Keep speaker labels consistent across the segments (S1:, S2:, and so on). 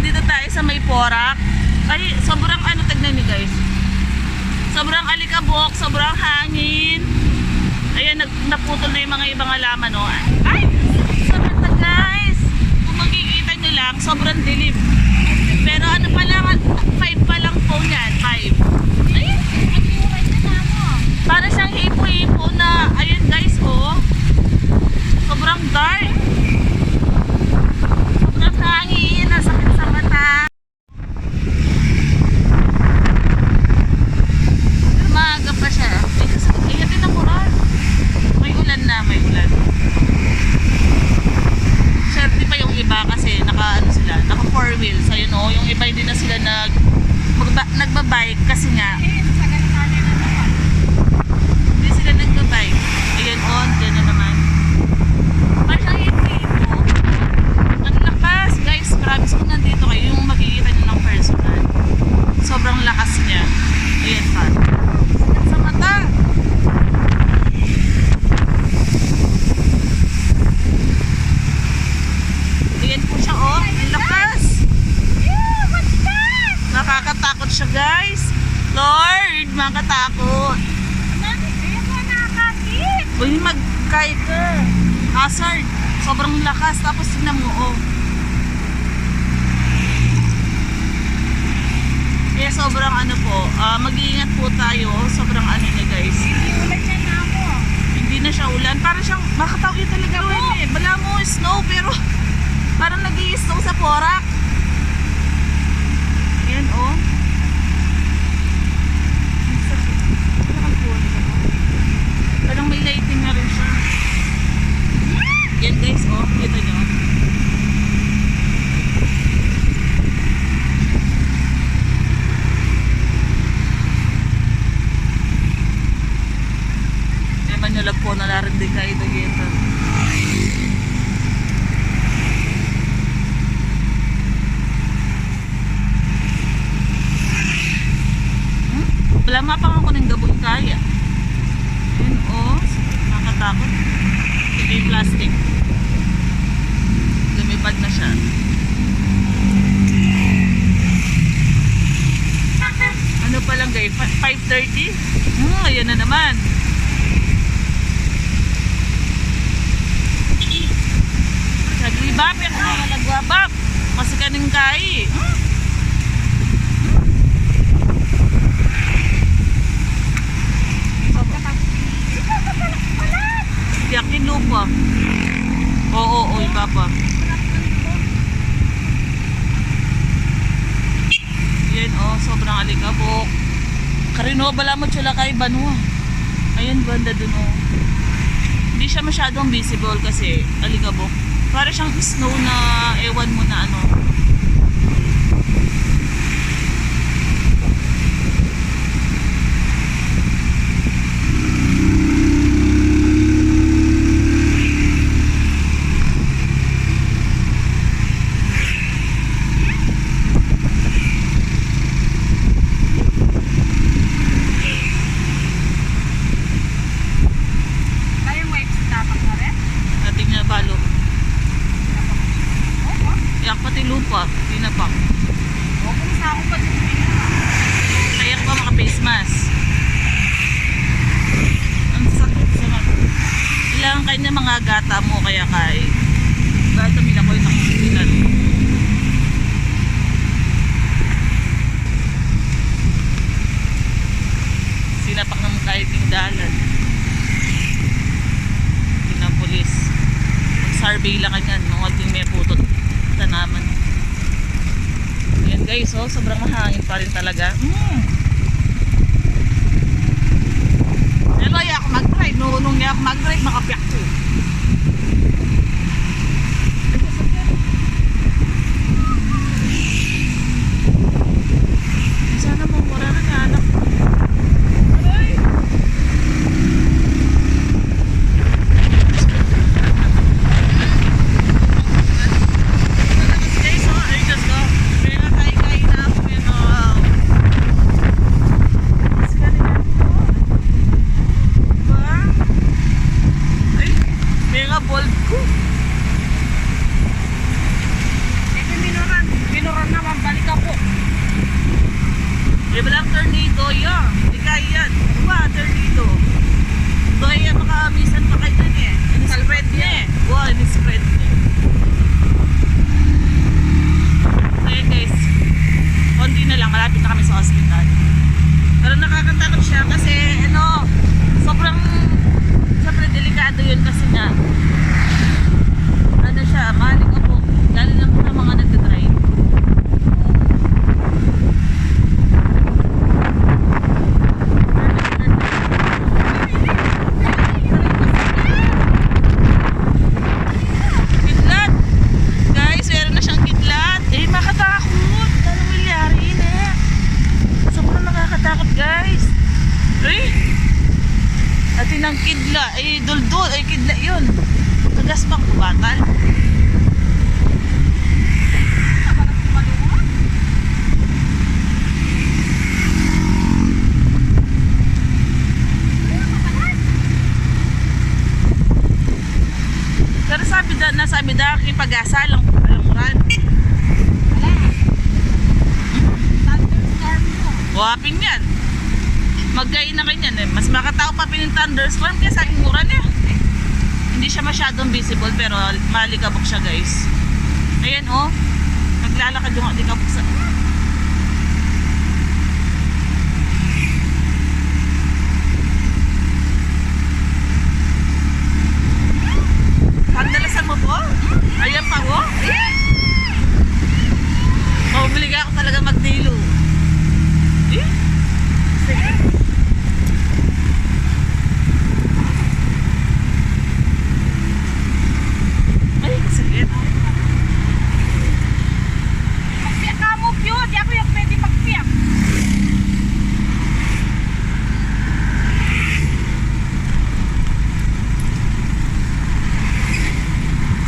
S1: nandito tayo sa may Porac. Ay, sobrang ano, tignan niyo guys. Sobrang alikabok, sobrang hangin. Ayan, naputol na yung mga ibang halaman, no? Ay! Sobrang na guys! Kung makikita nyo lang, sobrang dilim. Pero ano pa lang, 5 pa lang po yan, 5. Ayun! Para siyang hipo-hipo na, ayun guys, oh. Sobrang dark. Sobrang hangin, nasakit sa mata. Maaga pa siya. Ayun din ang ulan. May ulan na, may ulan. Swerte pa yung iba kasi naka 4 wheels. Ayun oh, yung iba hindi na sila nagbabike kasi nga hindi sila nagbabike. Ayun oh, dyan na naman. Parang hipo. Ang lakas guys, promise kung nandito kayo yung makikita nyo ng personal. Sobrang lakas niya. Ayan pa. Sakit sa mata. Ayan po siya oh. Ang lakas. Nakakatakot siya guys. Lord, makatakot. Uy, mag-kite ka. Hazard. Sobrang lakas. Tapos tingnan mo oh. Kaya sobrang ano po, mag-iingat po tayo. Sobrang ano niya guys. Hindi na siya ulan. Parang siyang makatawid talaga eh. Wala mo snow pero parang nag-i-snow sa Porac. Ayan oh. Parang may lighting na rin siya. Yan guys oh, kita nyo. Manyalag po na larin din kayo dito. Wala mapang ako ng gabon kaya. Yun o, nakatakot. Ito yung plastic. Lumipad na siya. Ano pa lang guys, 5:30? Ayan na naman. Sabi bab, yan ang mga nagwabab. Kasi kaning kai. Yakin lupa. Oo, iba pa. Yan oh, sobrang alikabok. Karino, bala mo tsula kay Banwa. Ayan, banda dun oh. Hindi siya masyadong visible kasi alikabok. Para siyang snow na ewan mo na ano.
S2: Kaya mo tapak na rin?
S1: Nating na balo. Yak pati lupa, tinapak.
S2: O, kung sa ako pa dito.
S1: Kaya pa maka face mask. Ang sakit sa mga. Kailangan kayo ng mga gata mo kaya kay. Gata mila ko yung nakasilan. Sinapak na mo kahit yung dalan. Tinang pulis. Mag-survey lang kanyan. Mga ting may putot. Tanaman. Ayan guys, oh, sobrang mahangin pa rin talaga. Pero ay ako mag-drive. Nung niya ako mag-drive, makapiyak ko. Sana mo, wala na nga anak. Aray! Guys, oh, ay just go. Kaya kain na ako yun, oh. Mas galing ako. Diba? Ay, walang tornado yun. Hindi kaya yan. Ano ba, tornado? Ito ay makamisan pa kayo dun eh. In-spread niya eh. Wow, in-spread niya. So yun guys, konti na lang, malapit na kami sa hospital. Pero nakakatakot siya kasi ano, sobrang siyempre delikado yun kasi nga ano siya, mahaling ako lalo na po ng mga nagdadrive. Kidlat! Guys, meron na siyang kidlat. Eh, makatakot. Anong milyari na? Sobrang nakakatakot guys. Eh? Atin ang kidla. Ay, duldul. Ay, kidla yun. Nagasmak ko batal. Pero sabi da, pag-asa lang ran. Waping yan. Magkain na kanyan eh. Mas makatao pa pinin thunderstorm kaya sa aking uran eh. Hindi siya masyadong visible pero malikabok siya guys. Ayan oh. Naglalakad yung alikabok sa... Pagdalasan mo po? Ayan pa oh. Maumili ako talaga magdilo. Eh? Sige. Ay, kasakit.
S2: Magpiyak ka mo, cute. Di ako yung pwede magpiyak.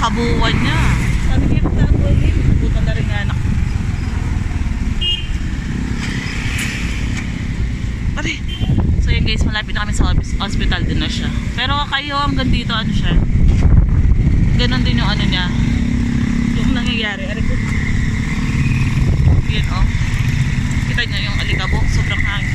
S1: Kabuuan niya. Sabi niya, pagkabuuan niya. Nabutan na rin anak. Pare. So yun guys, malapit na kami sa hospital din na siya. Pero kayo hanggang dito ano siya. Ganon din yung ano niya. Yung nangyayari. Aray ko. Yan oh. Kita niyo yung alikabok. Sobrang hangin.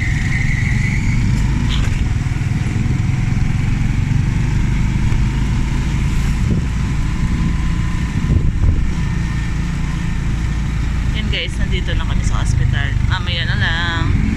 S1: Yan guys, nandito na kami sa hospital. Mamaya na lang.